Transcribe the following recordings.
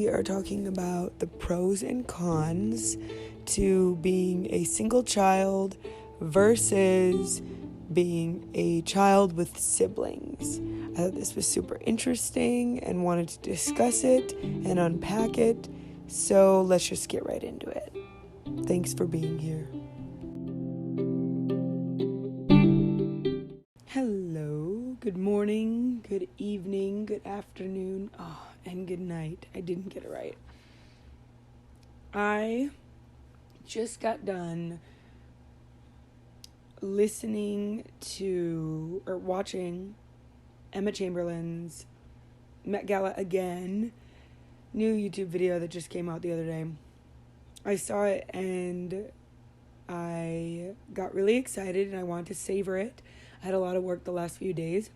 we are talking about the pros and cons to being a single child versus being a child with siblings. I thought this was super interesting and wanted to discuss it and unpack it. So let's just get right into it. Thanks for being here. Hello, good morning, good evening, good afternoon, and good night. I didn't get it right. I just got done watching Emma Chamberlain's Met Gala again, new YouTube video that just came out the other day. I saw it and I got really excited and I wanted to savor it. I had a lot of work the last few days,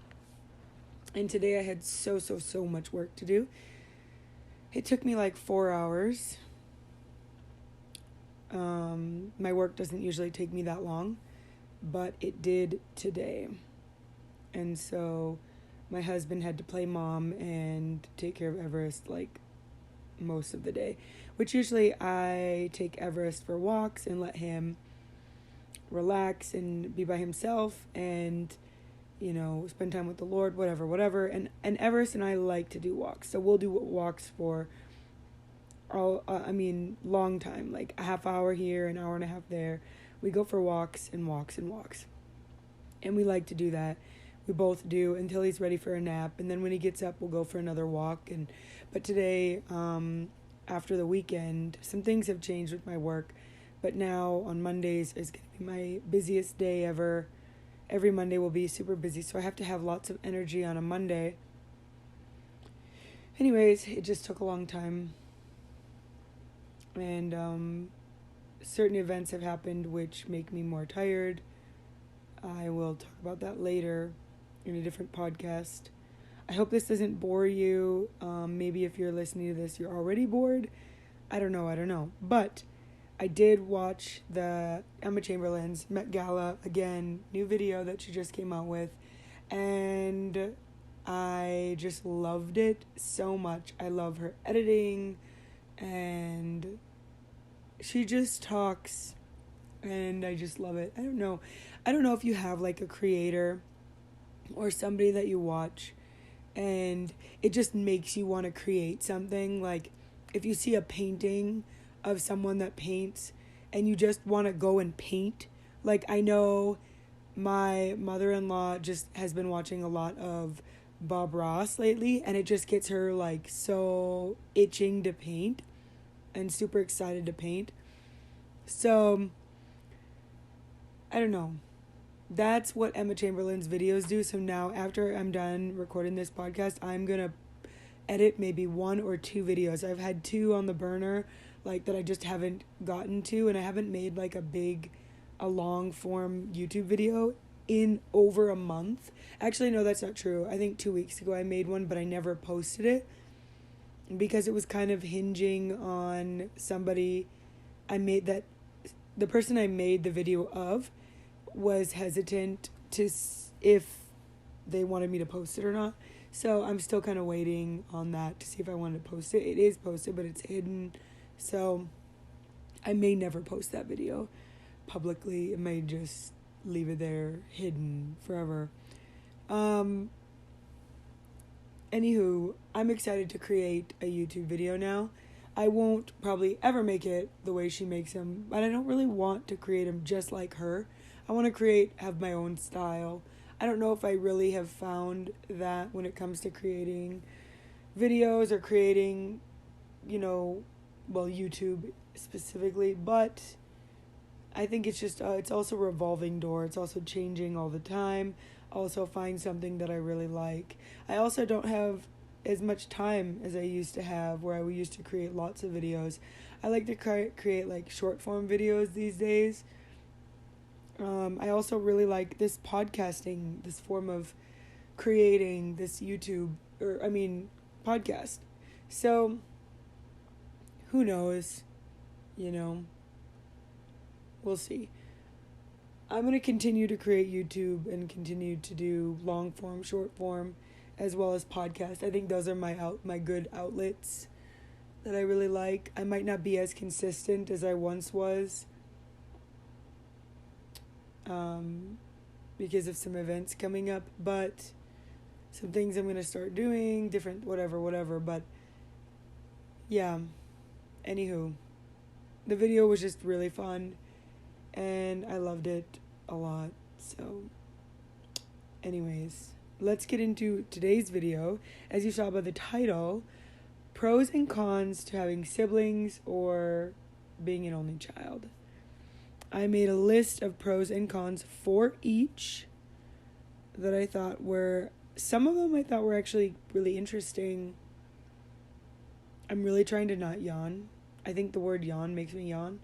and today I had so much work to do. It took me like 4 hours. My work doesn't usually take me that long, but it did today. And so my husband had to play mom and take care of Everest like most of the day, which usually I take Everest for walks and let him relax and be by himself and, spend time with the Lord, whatever. And Everest and I like to do walks. So we'll do walks for long time, like a half hour here, an hour and a half there. We go for walks and walks and walks. And we like to do that. We both do until he's ready for a nap. And then when he gets up, we'll go for another walk. But today, after the weekend, some things have changed with my work. But now on Mondays is going to be my busiest day ever. Every Monday will be super busy. So I have to have lots of energy on a Monday. Anyways, it just took a long time. And certain events have happened which make me more tired. I will talk about that later in a different podcast. I hope this doesn't bore you. Maybe if you're listening to this, you're already bored. I don't know. But I did watch the Emma Chamberlain's Met Gala again, new video that she just came out with. And I just loved it so much. I love her editing. And she just talks. And I just love it. I don't know if you have like a creator or somebody that you watch and it just makes you want to create something. Like if you see a painting of someone that paints and you just want to go and paint. Like I know my mother-in-law just has been watching a lot of Bob Ross lately, and it just gets her like so itching to paint and super excited to paint. So I don't know. That's what Emma Chamberlain's videos do. So now after I'm done recording this podcast, I'm going to edit maybe 1 or 2 videos. I've had 2 on the burner, like that I just haven't gotten to, and I haven't made like a long form YouTube video in over a month. Actually, no, that's not true. I think 2 weeks ago I made one, but I never posted it because it was kind of hinging on somebody the person I made the video of was hesitant to if they wanted me to post it or not. So I'm still kind of waiting on that to see if I want to post it. It is posted, but it's hidden. So I may never post that video publicly. It may just leave it there hidden forever. Anywho, I'm excited to create a YouTube video now. I won't probably ever make it the way she makes them, but I don't really want to create them just like her. I want to have my own style. I don't know if I really have found that when it comes to creating videos or creating, YouTube specifically, but I think it's just, it's also a revolving door. It's also changing all the time. Also find something that I really like. I also don't have as much time as I used to have, where I used to create lots of videos. I like to create like short form videos these days. I also really like this podcasting, this form of creating this podcast. So, who knows? We'll see. I'm going to continue to create YouTube and continue to do long form, short form, as well as podcast. I think those are my good outlets. that I really like. I might not be as consistent as I once was, because of some events coming up, but some things I'm going to start doing, different, whatever. But yeah, anywho, the video was just really fun and I loved it a lot. So, anyways, let's get into today's video. As you saw by the title, pros and cons to having siblings or being an only child. I made a list of pros and cons for each that I thought were, some of them I thought were actually really interesting. I'm really trying to not yawn. I think the word yawn makes me yawn.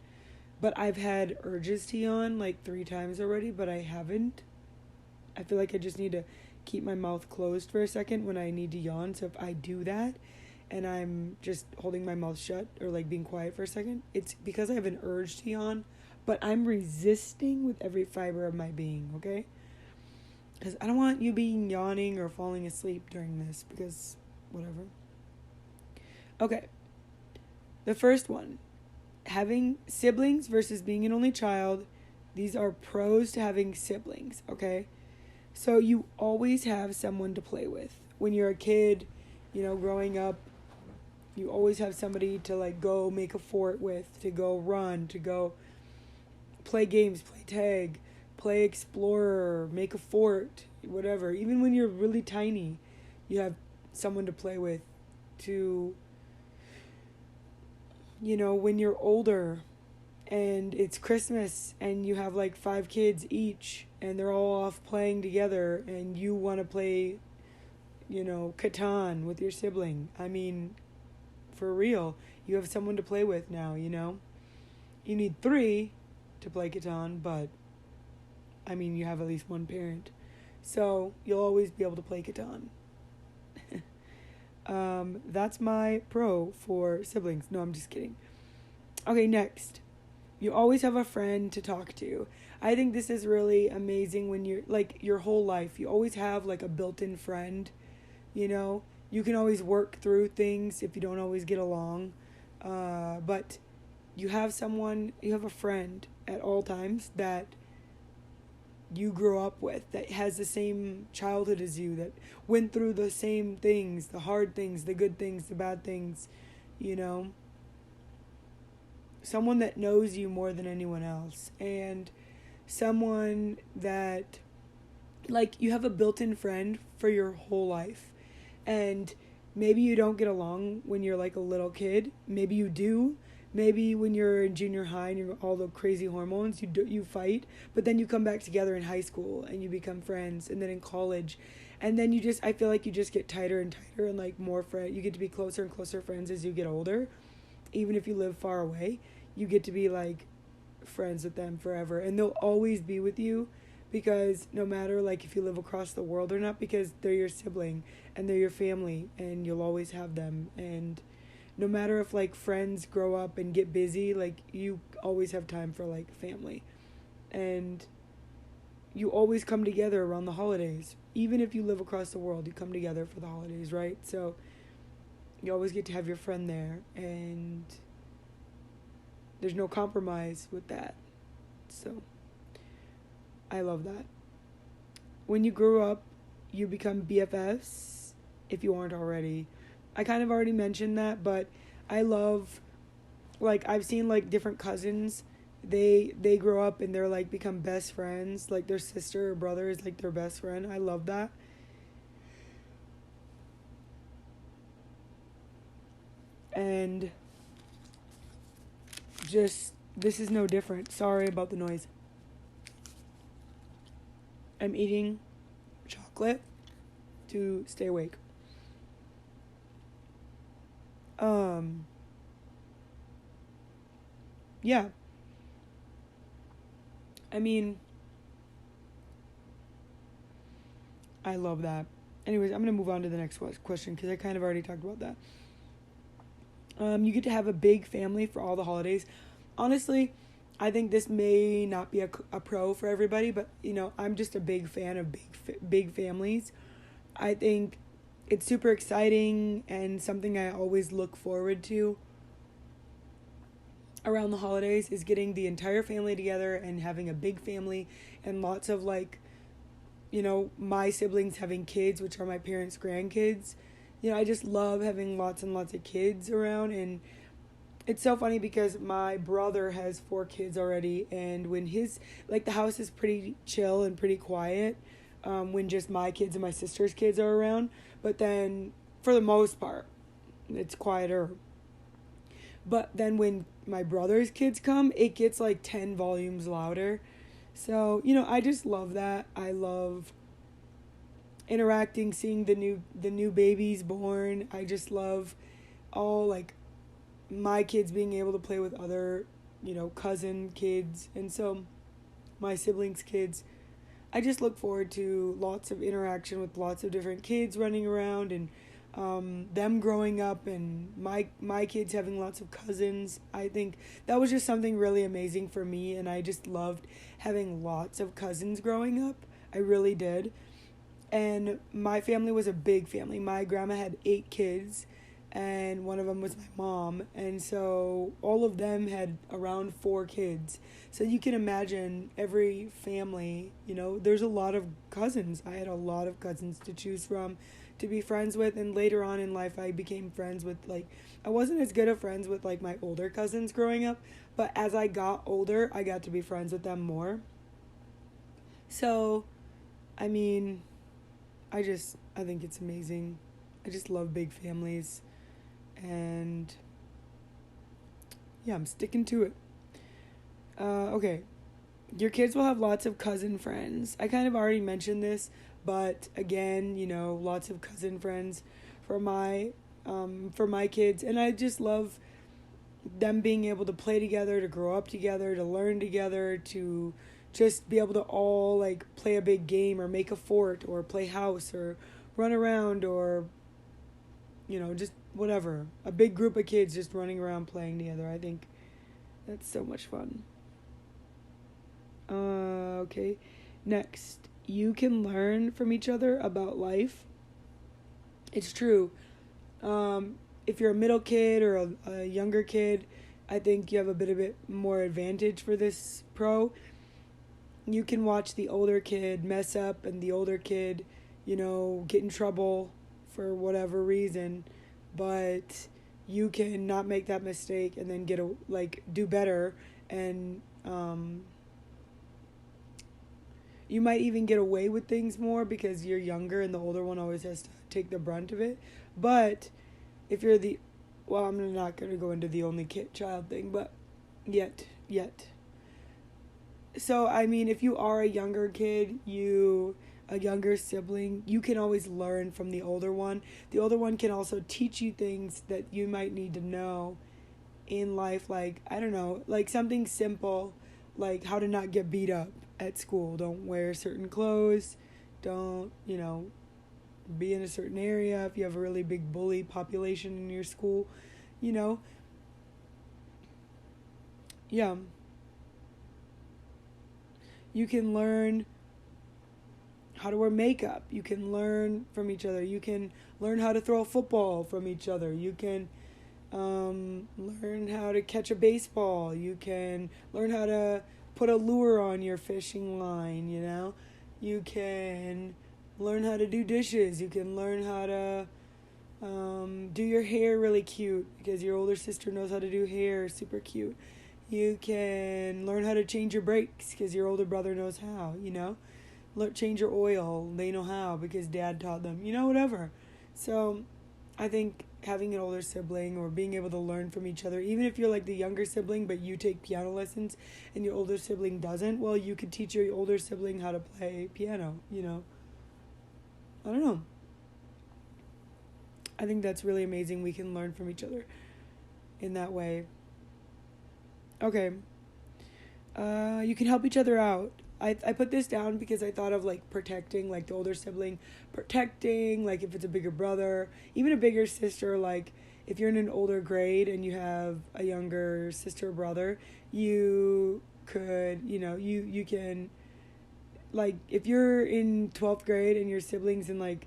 But I've had urges to yawn like 3 times already, but I haven't. I feel like I just need to keep my mouth closed for a second when I need to yawn. So if I do that and I'm just holding my mouth shut or like being quiet for a second, it's because I have an urge to yawn, but I'm resisting with every fiber of my being, okay? Because I don't want you being yawning or falling asleep during this, because whatever. Okay. The first one, having siblings versus being an only child. These are pros to having siblings, okay? So you always have someone to play with. When you're a kid, growing up, you always have somebody to like go make a fort with, to go run, to go play games, play tag, play explorer, make a fort, whatever. Even when you're really tiny, you have someone to play with. To, when you're older and it's Christmas and you have like 5 kids each and they're all off playing together and you want to play, Catan with your sibling. I mean, for real, you have someone to play with now, You need 3 to play Catan, but I mean, you have at least one parent. So you'll always be able to play Catan. That's my pro for siblings. No, I'm just kidding. Okay, next. You always have a friend to talk to. I think this is really amazing when you're, like, your whole life. You always have, like, a built-in friend, You can always work through things if you don't always get along. But you have a friend at all times that you grew up with, that has the same childhood as you, that went through the same things, the hard things, the good things, the bad things, Someone that knows you more than anyone else. And someone that, like, you have a built-in friend for your whole life. And maybe you don't get along when you're like a little kid. Maybe you do. Maybe when you're in junior high and you're all the crazy hormones, you fight, but then you come back together in high school and you become friends, and then in college, and then I feel like you just get tighter and tighter and like more friend. You get to be closer and closer friends as you get older, even if you live far away. You get to be like friends with them forever, and they'll always be with you, because no matter like if you live across the world or not, because they're your sibling and they're your family, and you'll always have them. And no matter if, like, friends grow up and get busy, like, you always have time for, like, family. And you always come together around the holidays. Even if you live across the world, you come together for the holidays, right? So you always get to have your friend there. And there's no compromise with that. So I love that. When you grow up, you become BFFs, if you aren't already. I kind of already mentioned that, but I love, like, I've seen, like, different cousins. They grow up and they're, like, become best friends. Like, their sister or brother is, like, their best friend. I love that. And just, this is no different. Sorry about the noise. I'm eating chocolate to stay awake. Yeah. I mean, I love that. Anyways, I'm going to move on to the next question, because I kind of already talked about that. You get to have a big family for all the holidays. Honestly, I think this may not be a pro for everybody, but, I'm just a big fan of big families. I think it's super exciting and something I always look forward to. around the holidays is getting the entire family together and having a big family and lots of like, my siblings having kids, which are my parents' grandkids. I just love having lots and lots of kids around. And it's so funny because my brother has 4 kids already, and when the house is pretty chill and pretty quiet, when just my kids and my sister's kids are around. But then, for the most part, it's quieter. But then when my brother's kids come, it gets like 10 volumes louder. So, I just love that. I love interacting, seeing the new babies born. I just love all like my kids being able to play with other, cousin kids, and so my siblings' kids. I just look forward to lots of interaction with lots of different kids running around, and them growing up, and my kids having lots of cousins. I think that was just something really amazing for me, and I just loved having lots of cousins growing up. I really did. And my family was a big family. My grandma had 8 kids, and one of them was my mom. And so all of them had around 4 kids. So you can imagine every family, there's a lot of cousins. I had a lot of cousins to choose from, to be friends with. And later on in life, I became friends with, I wasn't as good of friends with, my older cousins growing up. But as I got older, I got to be friends with them more. So, I mean, I think it's amazing. I just love big families. And yeah, I'm sticking to it. Okay. Your kids will have lots of cousin friends. I kind of already mentioned this, but again, lots of cousin friends for my kids. And I just love them being able to play together, to grow up together, to learn together, to just be able to all play a big game or make a fort or play house or run around or just whatever. A big group of kids just running around playing together. I think that's so much fun. Okay. Next, you can learn from each other about life. It's true. If you're a middle kid or a younger kid, I think you have a bit more advantage for this pro. You can watch the older kid mess up and the older kid, get in trouble for whatever reason, but you can not make that mistake and then do better, and you might even get away with things more because you're younger and the older one always has to take the brunt of it. But if you're I'm not going to go into the only child thing, but yet. So, I mean, if you are a younger kid, a younger sibling, you can always learn from the older one. The older one can also teach you things that you might need to know in life, I don't know, something simple, like how to not get beat up at school. Don't wear certain clothes. Don't, be in a certain area if you have a really big bully population in your school, Yeah. You can learn how to wear makeup. You can learn from each other. You can learn how to throw a football from each other. You can learn how to catch a baseball. You can learn how to put a lure on your fishing line, You can learn how to do dishes. You can learn how to do your hair really cute because your older sister knows how to do hair super cute. You can learn how to change your brakes because your older brother knows how, Change your oil, they know how because dad taught them, whatever. So I think having an older sibling or being able to learn from each other, even if you're the younger sibling but you take piano lessons and your older sibling doesn't, well, you could teach your older sibling how to play piano, I don't know. I think that's really amazing. We can learn from each other in that way. Okay. You can help each other out. I put this down because I thought of protecting, the older sibling, protecting, if it's a bigger brother, even a bigger sister, if you're in an older grade and you have a younger sister or brother, you could, you can, if you're in 12th grade and your sibling's in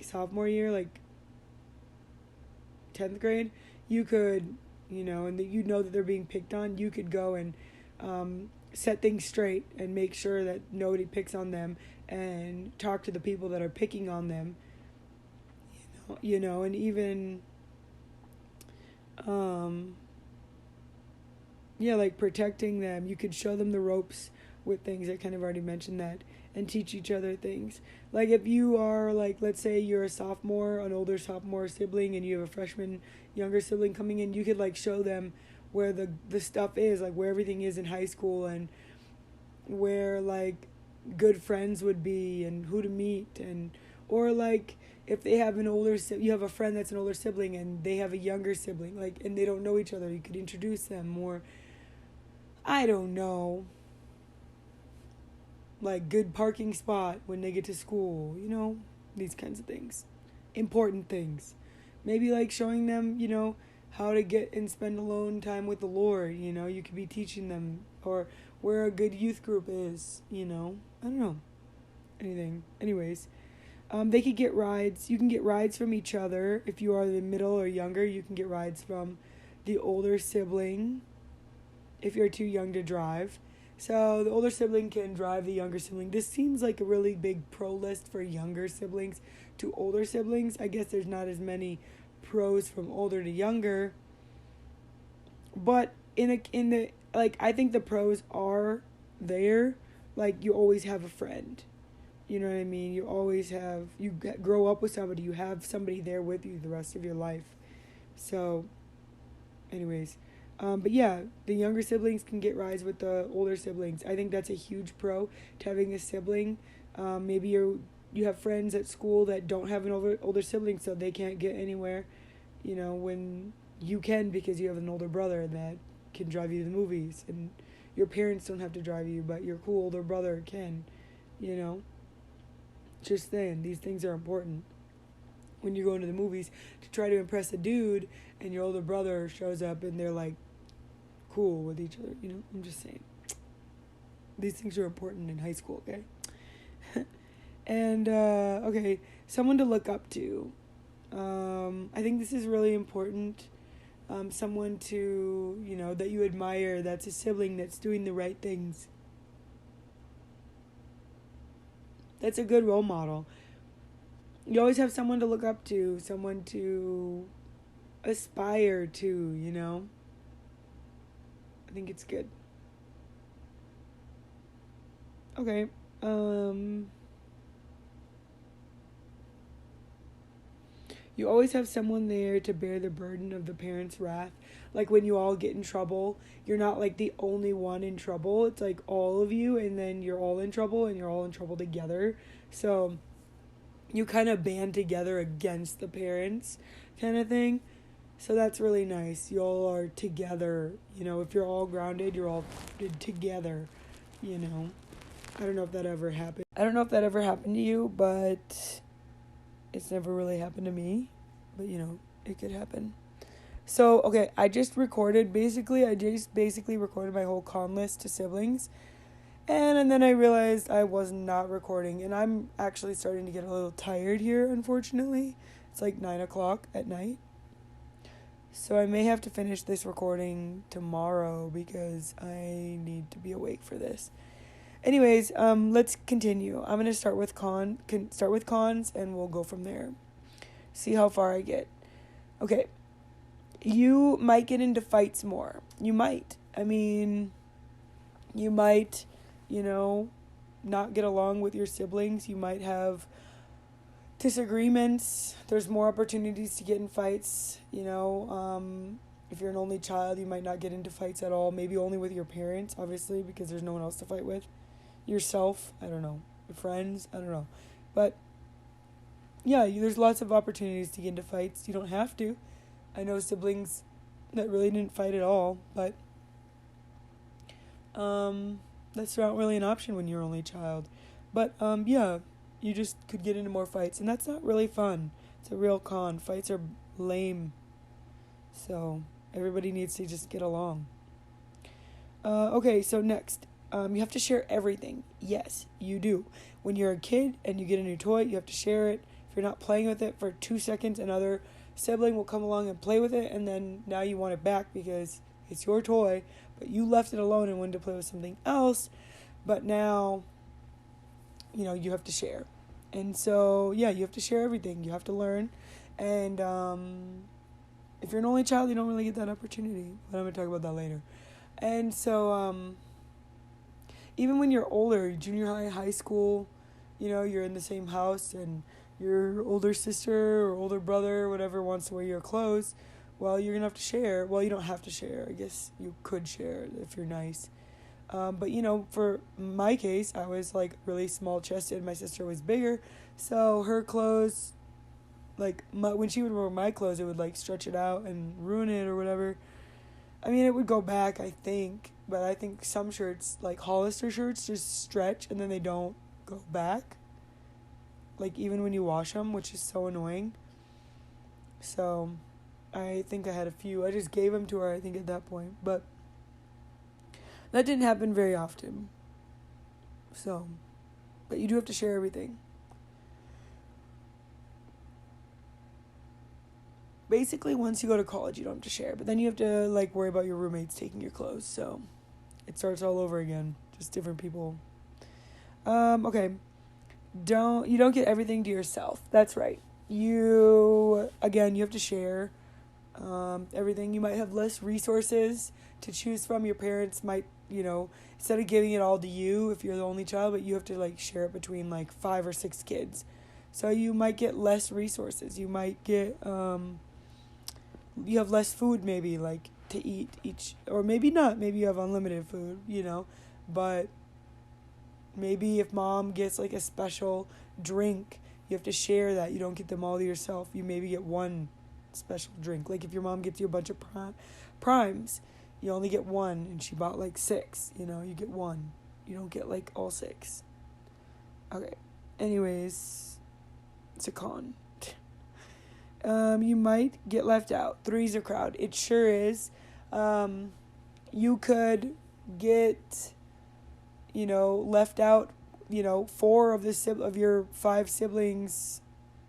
sophomore year, 10th grade, you could and that that they're being picked on, you could go and set things straight and make sure that nobody picks on them and talk to the people that are picking on them, and even, like protecting them. You could show them the ropes with things. I kind of already mentioned that, and teach each other things. Like if you are, like, let's say you're a sophomore, an older sophomore sibling, and you have a freshman younger sibling coming in, you could like show them where the stuff is, like where everything is in high school, and where like good friends would be, and who to meet, or like if they have you have a friend that's an older sibling and they have a younger sibling, like, and they don't know each other, you could introduce them, or I don't know, like good parking spot when they get to school, these kinds of things. Important things. Maybe like showing them, how to get and spend alone time with the Lord, you could be teaching them, or where a good youth group is, I don't know. Anything. Anyways, they could get rides. You can get rides from each other. If you are the middle or younger, you can get rides from the older sibling if you're too young to drive. So the older sibling can drive the younger sibling. This seems like a really big pro list for younger siblings to older siblings. I guess there's not as many pros from older to younger. But I think the pros are there. Like, you always have a friend. You know what I mean? You grow up with somebody. You have somebody there with you the rest of your life. So, anyways. But yeah, the younger siblings can get rides with the older siblings. I think that's a huge pro to having a sibling. Maybe you have friends at school that don't have an older sibling, so they can't get anywhere, when you can, because you have an older brother that can drive you to the movies, and your parents don't have to drive you, but your cool older brother can, Just saying, these things are important. When you're going to the movies to try to impress a dude, and your older brother shows up and they're like cool with each other, I'm just saying. These things are important in high school, okay? And, okay, someone to look up to. I think this is really important. Someone to, that you admire, that's a sibling that's doing the right things. That's a good role model. You always have someone to look up to, someone to aspire to, I think it's good. Okay. You always have someone there to bear the burden of the parents' wrath. Like when you all get in trouble, you're not like the only one in trouble. It's like all of you, and then you're all in trouble, and you're all in trouble together. So you kind of band together against the parents kind of thing. So that's really nice. You all are together. If you're all grounded, you're all together, I don't know if that ever happened. I don't know if that ever happened to you, but it's never really happened to me. But, it could happen. So, okay, I just recorded recorded my whole con list to siblings. And then I realized I was not recording. And I'm actually starting to get a little tired here, unfortunately. It's like 9 o'clock at night. So I may have to finish this recording tomorrow because I need to be awake for this. Anyways, let's continue. I'm going to start with cons, and we'll go from there. See how far I get. Okay. You might get into fights more. You might. You might, not get along with your siblings. You might have disagreements. There's more opportunities to get in fights, If you're an only child, you might not get into fights at all. Maybe only with your parents, obviously, because there's no one else to fight with. Yourself, I don't know. Your friends, I don't know. But, yeah, there's lots of opportunities to get into fights. You don't have to. I know siblings that really didn't fight at all, but that's not really an option when you're only child. But, yeah, you just could get into more fights, and that's not really fun. It's a real con. Fights are lame. So, everybody needs to just get along. Okay, so next. You have to share everything. Yes, you do. When you're a kid and you get a new toy, you have to share it. If you're not playing with it for 2 seconds, another sibling will come along and play with it, and then now you want it back because it's your toy, but you left it alone and wanted to play with something else, but now, you have to share. And so, yeah, you have to share everything. You have to learn. And if you're an only child, you don't really get that opportunity. But I'm going to talk about that later. And so, even when you're older, junior high, high school, you're in the same house and your older sister or older brother or whatever wants to wear your clothes, well, you're going to have to share. Well, you don't have to share. I guess you could share if you're nice. But, for my case, I was, really small-chested. My sister was bigger. So her clothes, when she would wear my clothes, it would, stretch it out and ruin it or whatever. I mean, it would go back, I think. But I think some shirts, Hollister shirts, just stretch and then they don't go back. Even when you wash them, which is so annoying. So I think I had a few. I just gave them to her, I think, at that point. But that didn't happen very often. So, but you do have to share everything. Basically, once you go to college, you don't have to share. But then you have to, worry about your roommates taking your clothes. So, it starts all over again. Just different people. Okay. You don't get everything to yourself. That's right. You have to share everything. You might have less resources to choose from. Your parents might, instead of giving it all to you if you're the only child, but you have to share it between 5 or 6 kids. So you might get less resources. You might get you have less food maybe to eat each, or maybe not. Maybe you have unlimited food, but maybe if mom gets a special drink, you have to share that. You don't get them all to yourself. You maybe get one special drink. If your mom gets you a bunch of primes, you only get one, and she bought 6, you get one. You don't get all 6. Okay. Anyways, it's a con. You might get left out. 3's a crowd. It sure is. You could get, left out. 4 of your 5 siblings,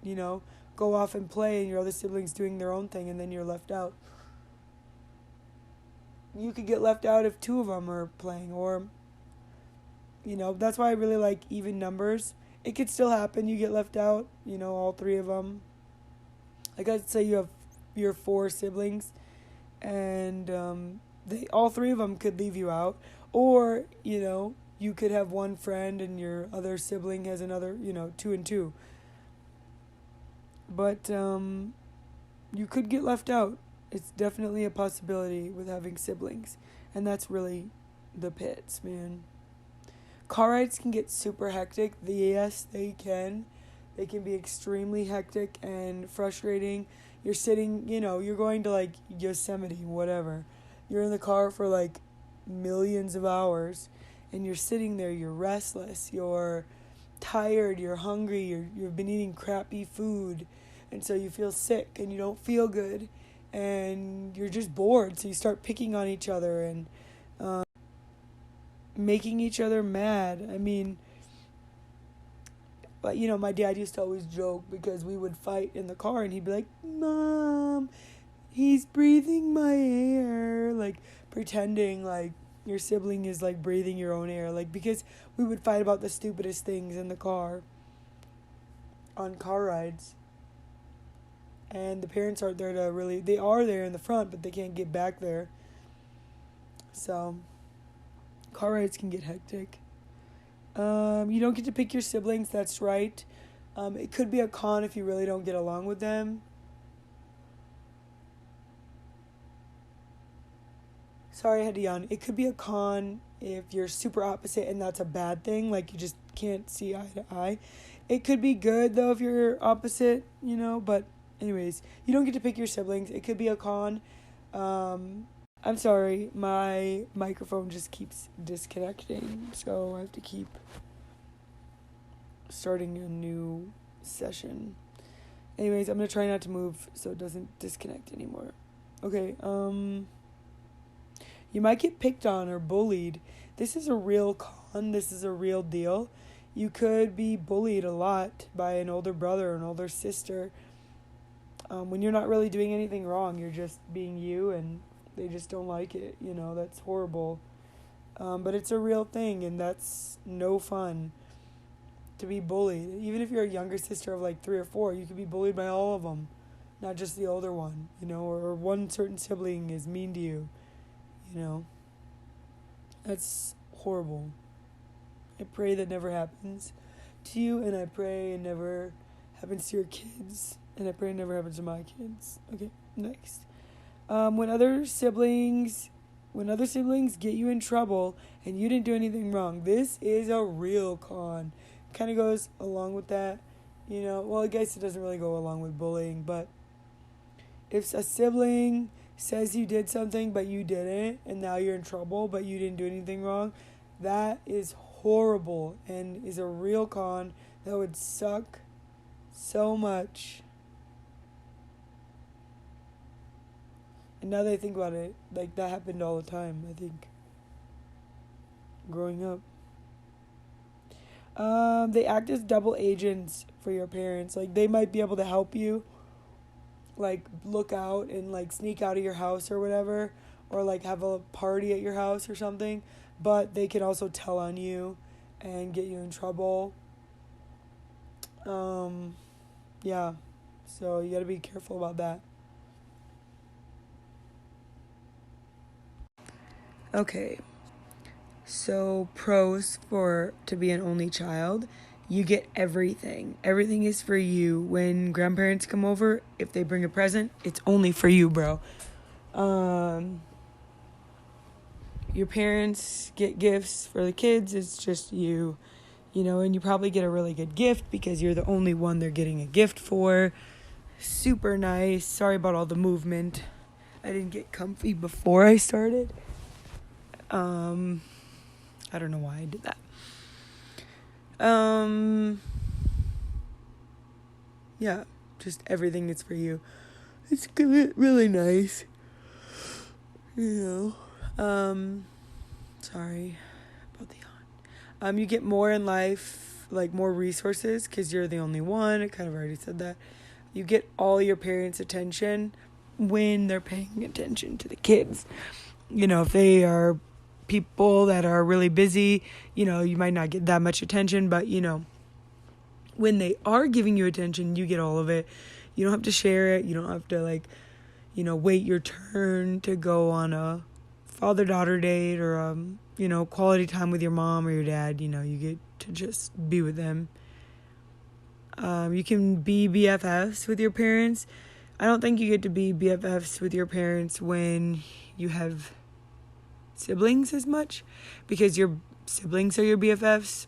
go off and play, and your other siblings doing their own thing, and then you're left out. You could get left out if 2 of them are playing, or, that's why I really like even numbers. It could still happen. You get left out, all 3 of them. Let's say you have your 4 siblings, and all 3 of them could leave you out, or, you could have one friend and your other sibling has another, 2 and 2. But you could get left out. It's definitely a possibility with having siblings. And that's really the pits, man. Car rides can get super hectic. Yes, they can. They can be extremely hectic and frustrating. You're sitting, you're going to Yosemite, whatever. You're in the car for millions of hours. And you're sitting there, you're restless, you're tired, you're hungry, you've been eating crappy food, and so you feel sick and you don't feel good, and you're just bored, so you start picking on each other and making each other mad. I mean, but my dad used to always joke because we would fight in the car, and he'd be like, "Mom, he's breathing my air," pretending your sibling is breathing your own air, because we would fight about the stupidest things in the car on car rides, and the parents aren't there to they are there in the front, but they can't get back there. So car rides can get hectic. You don't get to pick your siblings, that's right. It could be a con if you really don't get along with them. Sorry, I had to yawn. It could be a con if you're super opposite and that's a bad thing, you just can't see eye to eye. It could be good, though, if you're opposite, but anyways, you don't get to pick your siblings. It could be a con. I'm sorry, my microphone just keeps disconnecting, so I have to keep starting a new session. Anyways, I'm going to try not to move so it doesn't disconnect anymore. Okay, you might get picked on or bullied. This is a real con. This is a real deal. You could be bullied a lot by an older brother or an older sister. when you're not really doing anything wrong. You're just being you, and they just don't like it. That's horrible. But it's a real thing, and that's no fun to be bullied. Even if you're a younger sister of like 3 or 4, you could be bullied by all of them, not just the older one, or one certain sibling is mean to you, you know. That's horrible. I pray that never happens to you, and I pray it never happens to your kids, and I pray it never happens to my kids. Okay, next. When other siblings get you in trouble and you didn't do anything wrong, this is a real con. Kind of goes along with that, well, I guess it doesn't really go along with bullying, but if a sibling says you did something but you didn't, and now you're in trouble but you didn't do anything wrong, that is horrible and is a real con that would suck so much. And now that I think about it, like, that happened all the time, I think, growing up. They act as double agents for your parents. Like, they might be able to help you, like, look out and, like, sneak out of your house or whatever, or, like, have a party at your house or something, but they can also tell on you and get you in trouble. Yeah, so you gotta be careful about that. Okay, so pros to be an only child: you get everything. Everything is for you. When grandparents come over, if they bring a present, it's only for you, bro. Your parents get gifts for the kids, it's just you, and you probably get a really good gift because you're the only one they're getting a gift for. Super nice. Sorry about all the movement. I didn't get comfy before I started. I don't know why I did that. Yeah, just everything is for you. It's really nice. Sorry about the yawn. You get more in life, like more resources, because you're the only one. I kind of already said that. You get all your parents' attention when they're paying attention to the kids. If they are people that are really busy, you might not get that much attention, but when they are giving you attention, you get all of it. You don't have to share it. You don't have to wait your turn to go on a father-daughter date or quality time with your mom or your dad. You get to just be with them. You can be BFFs with your parents. I don't think you get to be BFFs with your parents when you have siblings as much, because your siblings are your BFFs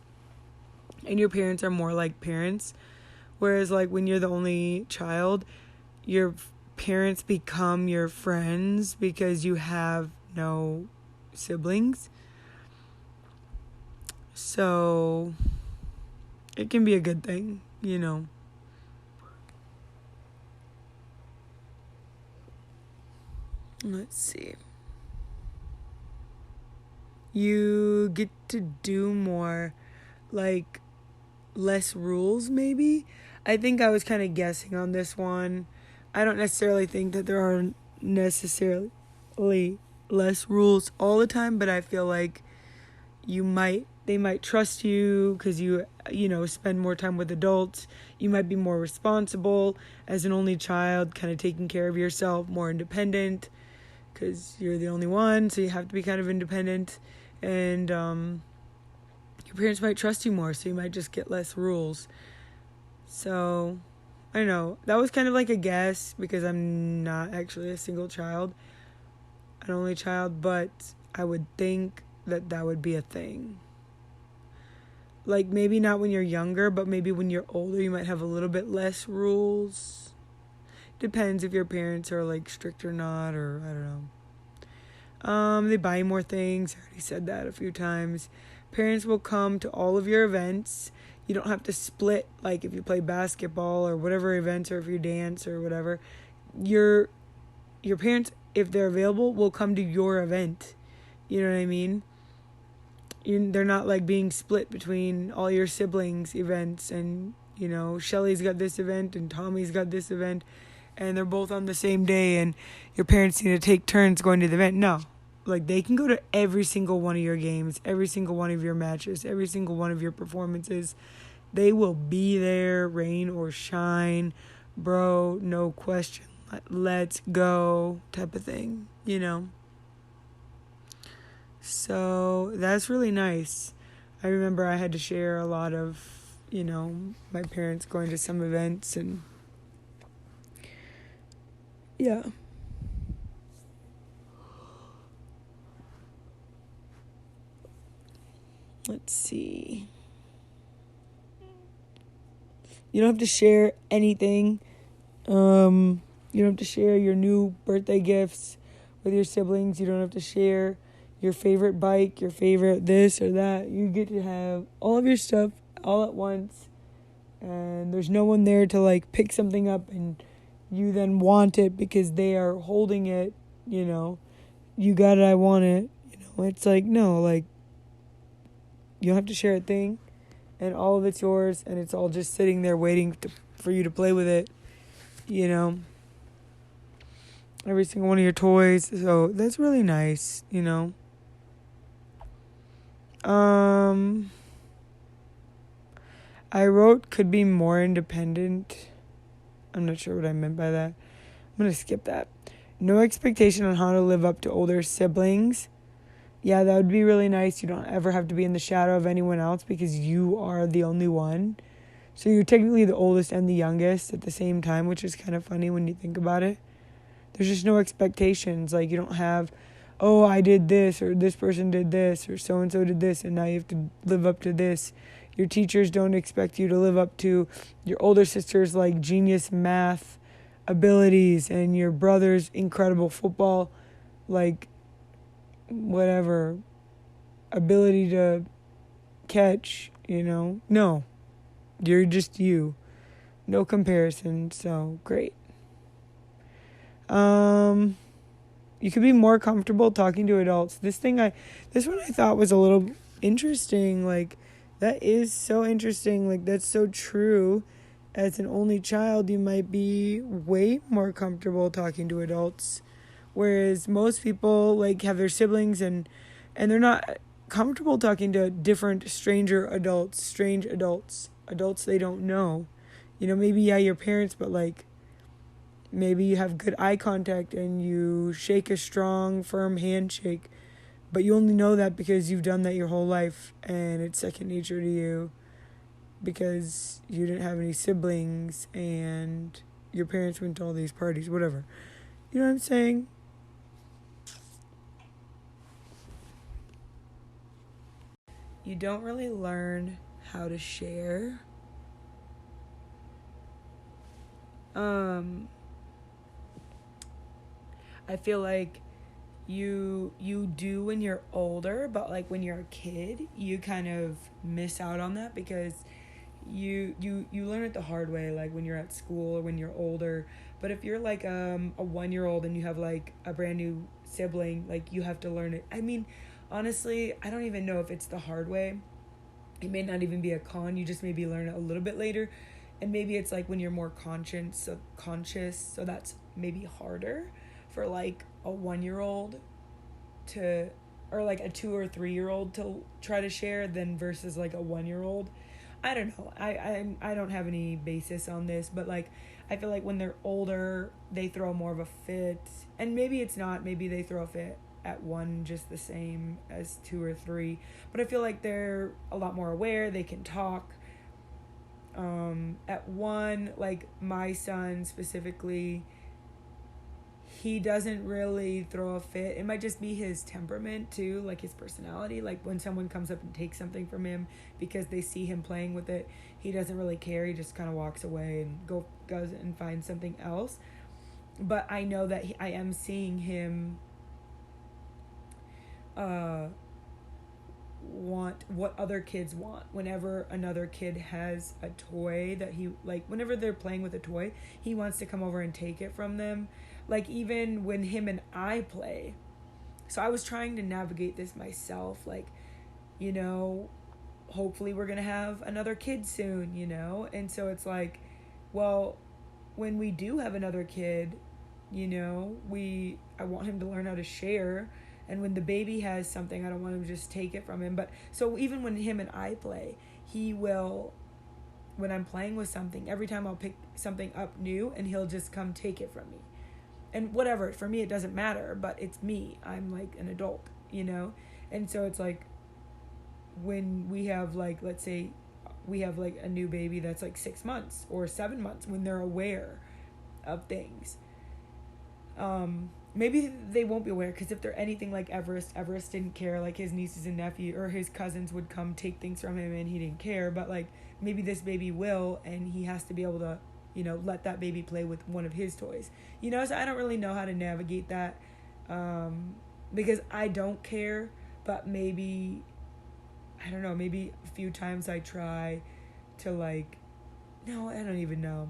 and your parents are more like parents. Whereas, like, when you're the only child, your parents become your friends because you have no siblings. So it can be a good thing, Let's see. You get to do more, like, less rules, maybe. I think I was kind of guessing on this one. I don't necessarily think that there are necessarily less rules all the time, but I feel like they might trust you because you spend more time with adults. You might be more responsible as an only child, kind of taking care of yourself, more independent because you're the only one, so you have to be kind of independent. And your parents might trust you more, so you might just get less rules. So, I don't know. That was kind of like a guess because I'm not actually a single child, an only child, but I would think that would be a thing. Like, maybe not when you're younger, but maybe when you're older, you might have a little bit less rules. Depends if your parents are, like, strict or not, or I don't know. They buy more things. I already said that a few times. Parents will come to all of your events. You don't have to split, like, if you play basketball or whatever events, or if you dance or whatever. Your parents, if they're available, will come to your event. You know what I mean? They're not, like, being split between all your siblings' events and, Shelly's got this event and Tommy's got this event. and they're both on the same day and your parents need to take turns going to the event. No. Like, they can go to every single one of your games, every single one of your matches, every single one of your performances. They will be there, rain or shine. Bro, no question. Let's go type of thing, you know? So that's really nice. I remember I had to share a lot of, you know, my parents going to some events and yeah. Let's see. You don't have to share anything. You don't have to share your new birthday gifts with your siblings. You don't have to share your favorite bike, your favorite this or that. You get to have all of your stuff all at once. And there's no one there to, like, pick something up and you then want it because they are holding it, you know. You got it, I want it. You know, it's like, no, like, you don't have to share a thing. And all of it's yours. And it's all just sitting there waiting for you to play with it. You know. Every single one of your toys. So that's really nice, you know. I wrote could be more independent. I'm not sure what I meant by that. I'm going to skip that. No expectation on how to live up to older siblings. Yeah, that would be really nice. You don't ever have to be in the shadow of anyone else because you are the only one. So you're technically the oldest and the youngest at the same time, which is kind of funny when you think about it. There's just no expectations. Like, you don't have, oh, I did this, or this person did this, or so-and-so did this, and now you have to live up to this. Your teachers don't expect you to live up to your older sister's, like, genius math abilities and your brother's incredible football, like, whatever, ability to catch, you know. No. You're just you. No comparison, so great. You could be more comfortable talking to adults. This one I thought was a little interesting. Like, that is so interesting. Like, that's so true. As an only child, you might be way more comfortable talking to adults. Whereas most people, like, have their siblings and they're not comfortable talking to different strange adults they don't know. You know, maybe, yeah, your parents, but, like, maybe you have good eye contact and you shake a strong, firm handshake. But you only know that because you've done that your whole life and it's second nature to you because you didn't have any siblings and your parents went to all these parties, whatever. You know what I'm saying? You don't really learn how to share. I feel like you do when you're older, but, like, when you're a kid, you kind of miss out on that because you learn it the hard way, like when you're at school or when you're older. But if you're like a 1-year-old and you have, like, a brand new sibling, like, you have to learn it. I mean, honestly, I don't even know if it's the hard way. It may not even be a con. You just maybe learn it a little bit later. And maybe it's like when you're more conscious, so that's maybe harder for, like, a 1-year-old to, or like a 2 or 3-year-old to try to share than versus, like, a 1-year-old. I don't know. I don't have any basis on this, but, like, I feel like when they're older, they throw more of a fit. And maybe it's not. Maybe they throw a fit at 1 just the same as 2 or 3. But I feel like they're a lot more aware. They can talk. At 1, like, my son specifically, he doesn't really throw a fit. It might just be his temperament too, like his personality. Like, when someone comes up and takes something from him because they see him playing with it, he doesn't really care. He just kind of walks away and goes and finds something else. But I know that I am seeing him want what other kids want. Whenever another kid has a toy that he, like, whenever they're playing with a toy, he wants to come over and take it from them. Like, even when him and I play. So I was trying to navigate this myself. Like, you know, hopefully we're going to have another kid soon, you know? And so it's like, well, when we do have another kid, I want him to learn how to share. And when the baby has something, I don't want him to just take it from him. But so even when him and I play, he will, when I'm playing with something, every time I'll pick something up new and he'll just come take it from me. And whatever, for me it doesn't matter, but it's me. I'm like an adult, And so it's like when we have like, let's say we have like a new baby that's like 6 months or 7 months, when they're aware of things. Maybe they won't be aware, because if they're anything like Everest didn't care. Like his nieces and nephew or his cousins would come take things from him and he didn't care. But like maybe this baby will, and he has to be able to, let that baby play with one of his toys. So I don't really know how to navigate that, because I don't care. But maybe, I don't know, maybe a few times I try to like, no, I don't even know.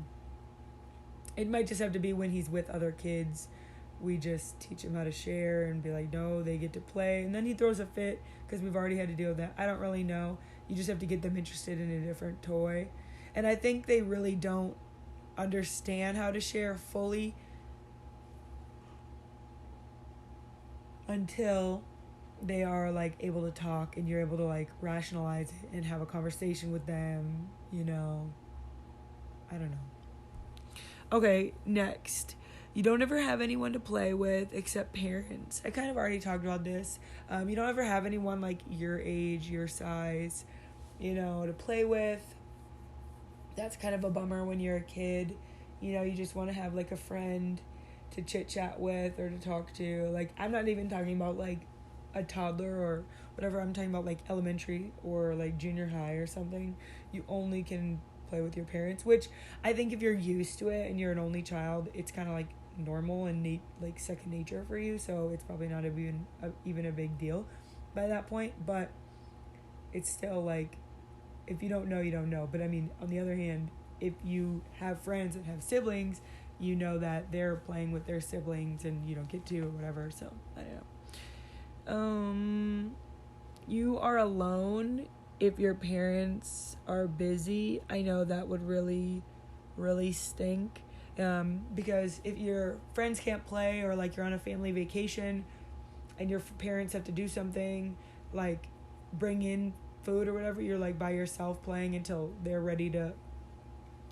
It might just have to be when he's with other kids. We just teach him how to share and be like, no, they get to play. And then he throws a fit because we've already had to deal with that. I don't really know. You just have to get them interested in a different toy. And I think they really don't understand how to share fully until they are like able to talk and you're able to like rationalize it and have a conversation with them, I don't know. Okay, next. You don't ever have anyone to play with except parents. I kind of already talked about this. You don't ever have anyone like your age, your size, to play with. That's kind of a bummer when you're a kid. You just want to have like a friend to chit chat with or to talk to. Like, I'm not even talking about like a toddler or whatever. I'm talking about like elementary or like junior high or something. You only can play with your parents, which I think if you're used to it and you're an only child, it's kind of like normal and like second nature for you, so it's probably not even a big deal by that point. But it's still like, if you don't know, you don't know. But I mean, on the other hand, if you have friends that have siblings, you know that they're playing with their siblings and you don't get to or whatever. So I don't know. You are alone if your parents are busy. I know that would really, really stink. Because if your friends can't play, or like you're on a family vacation and your parents have to do something like bring in food or whatever, you're like by yourself playing until they're ready to,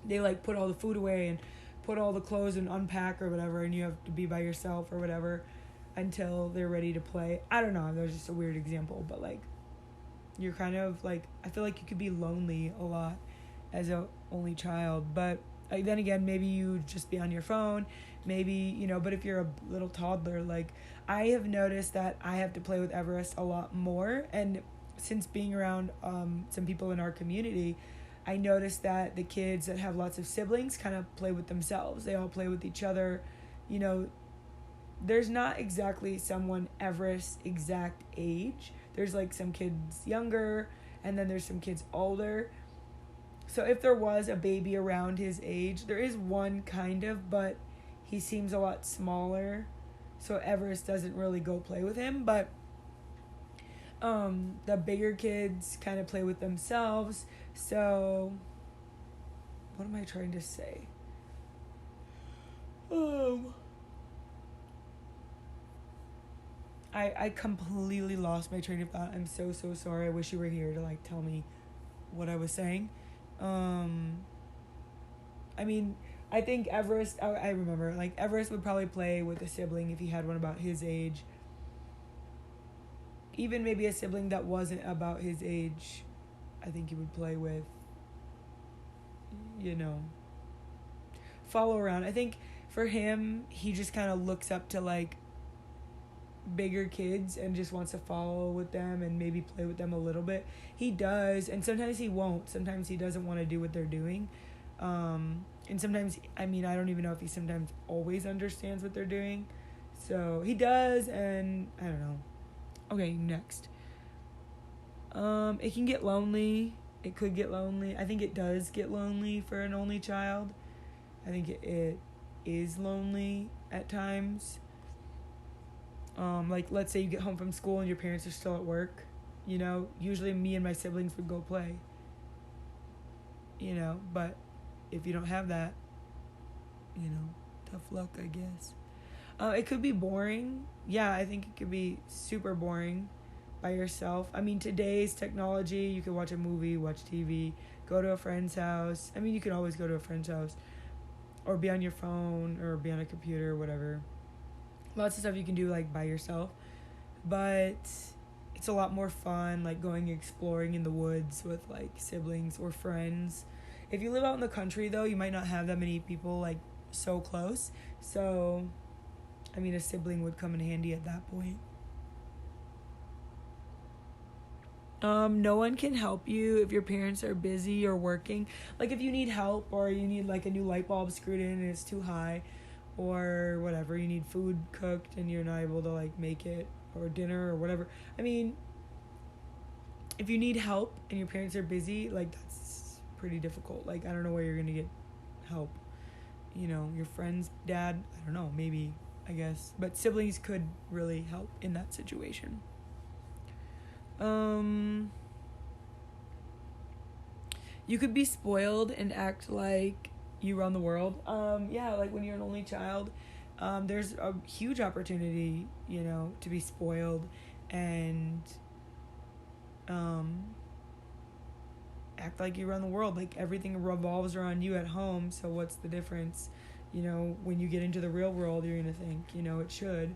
they like put all the food away and put all the clothes and unpack or whatever, and you have to be by yourself or whatever until they're ready to play. I don't know, that was just a weird example, but like you're kind of like, I feel like you could be lonely a lot as a only child. But then again, maybe you just be on your phone, maybe, but if you're a little toddler, like I have noticed that I have to play with Everest a lot more. And since being around some people in our community, I noticed that the kids that have lots of siblings kind of play with themselves. They all play with each other. There's not exactly someone Everest's exact age. There's like some kids younger, and then there's some kids older. So if there was a baby around his age, there is one kind of, but he seems a lot smaller. So Everest doesn't really go play with him. But the bigger kids kind of play with themselves. So what am I trying to say? I completely lost my train of thought. I'm so sorry. I wish you were here to like tell me what I was saying. I mean, I think Everest, I remember, like Everest would probably play with a sibling if he had one about his age. Even maybe a sibling that wasn't about his age, I think he would play with, follow around. I think for him, he just kind of looks up to like bigger kids and just wants to follow with them and maybe play with them a little bit. He does, and sometimes he won't. Sometimes he doesn't want to do what they're doing. And sometimes, I mean, I don't even know if he sometimes always understands what they're doing. So he does, and I don't know. Okay, next. It can get lonely. It could get lonely. I think it does get lonely for an only child. I think it is lonely at times. Like, let's say you get home from school and your parents are still at work. Usually me and my siblings would go play. But if you don't have that, tough luck, I guess. It could be boring. Yeah, I think it could be super boring by yourself. I mean, today's technology, you could watch a movie, watch TV, go to a friend's house. I mean, you could always go to a friend's house or be on your phone or be on a computer or whatever. Lots of stuff you can do, like, by yourself. But it's a lot more fun, like, going exploring in the woods with, like, siblings or friends. If you live out in the country, though, you might not have that many people, like, so close. So, I mean, a sibling would come in handy at that point. No one can help you if your parents are busy or working. Like, if you need help or you need, like, a new light bulb screwed in and it's too high or whatever, you need food cooked and you're not able to, like, make it, or dinner or whatever. I mean, if you need help and your parents are busy, like, that's pretty difficult. Like, I don't know where you're gonna get help. Your friend's dad, I don't know, maybe, I guess. But siblings could really help in that situation. You could be spoiled and act like you run the world. Yeah, like when you're an only child, there's a huge opportunity, to be spoiled and act like you run the world. Like, everything revolves around you at home, so what's the difference? When you get into the real world, you're gonna think, it should,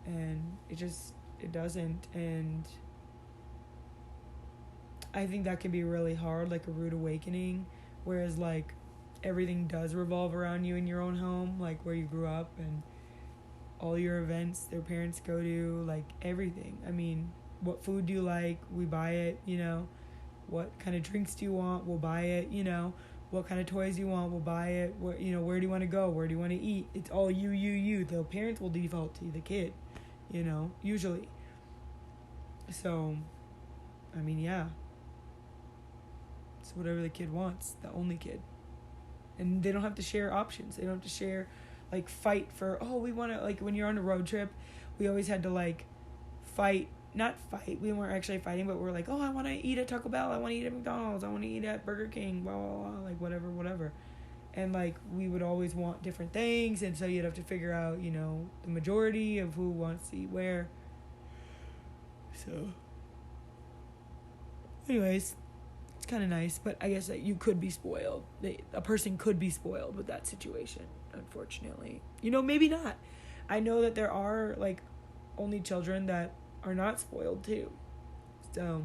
and it doesn't. And I think that can be really hard, like a rude awakening, whereas, like, everything does revolve around you in your own home, like where you grew up and all your events their parents go to, like everything. I mean, what food do you like? We buy it, What kind of drinks do you want? We'll buy it, What kind of toys you want? We'll buy it. Where do you want to go? Where do you want to eat? It's all you. The parents will default to the kid, usually. So, I mean, yeah. It's whatever the kid wants, the only kid. And they don't have to share options. They don't have to share, like, fight for, we want to, like, when you're on a road trip, we always had to, like, not fight, we weren't actually fighting, but we're like, I want to eat at Taco Bell, I want to eat at McDonald's, I want to eat at Burger King, blah, blah, blah, like, whatever. And, like, we would always want different things, and so you'd have to figure out, the majority of who wants to eat where. So, anyways, it's kind of nice, but I guess that you could be spoiled. A person could be spoiled with that situation, unfortunately. Maybe not. I know that there are, like, only children that are not spoiled, too. So,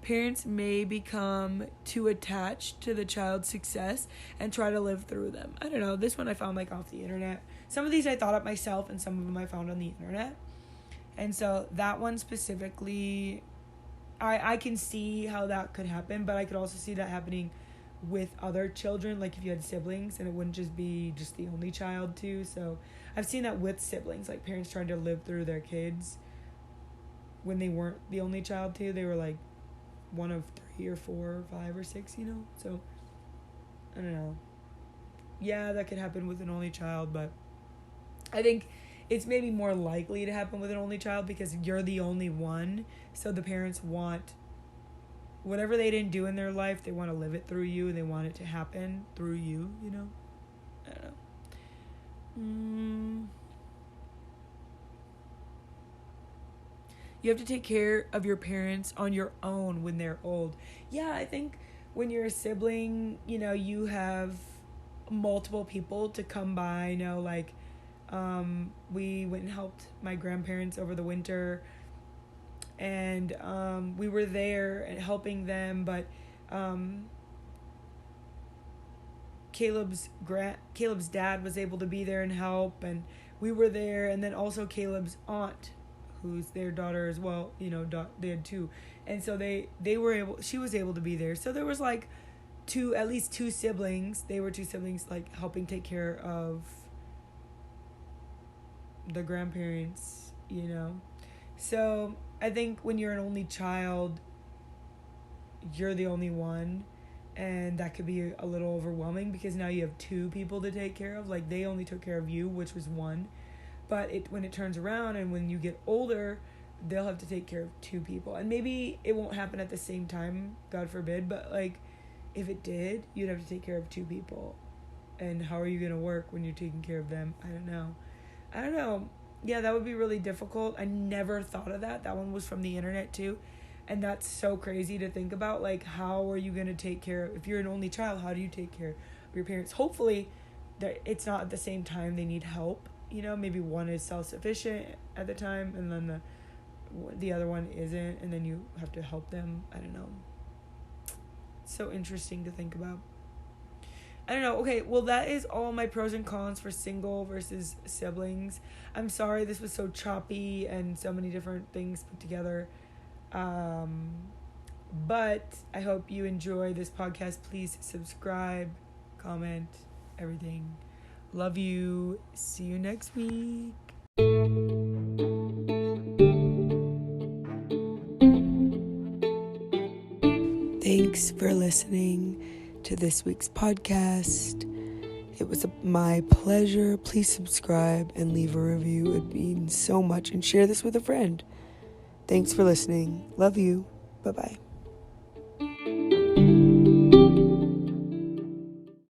parents may become too attached to the child's success and try to live through them. I don't know. This one I found, like, off the internet. Some of these I thought up myself, and some of them I found on the internet. And so that one specifically, I can see how that could happen, but I could also see that happening with other children, like if you had siblings, and it wouldn't just be just the only child too. So I've seen that with siblings, like parents trying to live through their kids when they weren't the only child too. They were like one of 3 or 4 or 5 or 6, So I don't know. Yeah, that could happen with an only child, but I think it's maybe more likely to happen with an only child because you're the only one. So the parents want whatever they didn't do in their life, they want to live it through you, and they want it to happen through you, I don't know. You have to take care of your parents on your own when they're old. Yeah, I think when you're a sibling, you have multiple people to come by, like, we went and helped my grandparents over the winter, and we were there and helping them, but Caleb's dad was able to be there and help, and we were there, and then also Caleb's aunt, who's their daughter as well, they had 2, and so she was able to be there. So there was like at least 2 siblings. They were 2 siblings, like, helping take care of the grandparents, So I think when you're an only child, you're the only one, and that could be a little overwhelming because now you have 2 people to take care of. Like, they only took care of you, which was 1, but when it turns around and when you get older, they'll have to take care of 2 people. And maybe it won't happen at the same time, God forbid, but, like, if it did, you'd have to take care of 2 people. And how are you going to work when you're taking care of them? I don't know. Yeah, that would be really difficult. I never thought of that. That one was from the internet too. And that's so crazy to think about. Like, how are you going to take care of, if you're an only child, how do you take care of your parents? Hopefully, it's not at the same time they need help. You know, maybe one is self-sufficient at the time, and then the other one isn't, and then you have to help them. I don't know. It's so interesting to think about. I don't know. Okay, well, that is all my pros and cons for single versus siblings. I'm sorry this was so choppy and so many different things put together. But I hope you enjoy this podcast. Please subscribe, comment, everything. Love you. See you next week. Thanks for listening to this week's podcast. It was my pleasure. Please subscribe and leave a review. It means so much. And share this with a friend. Thanks for listening. Love you. Bye-bye.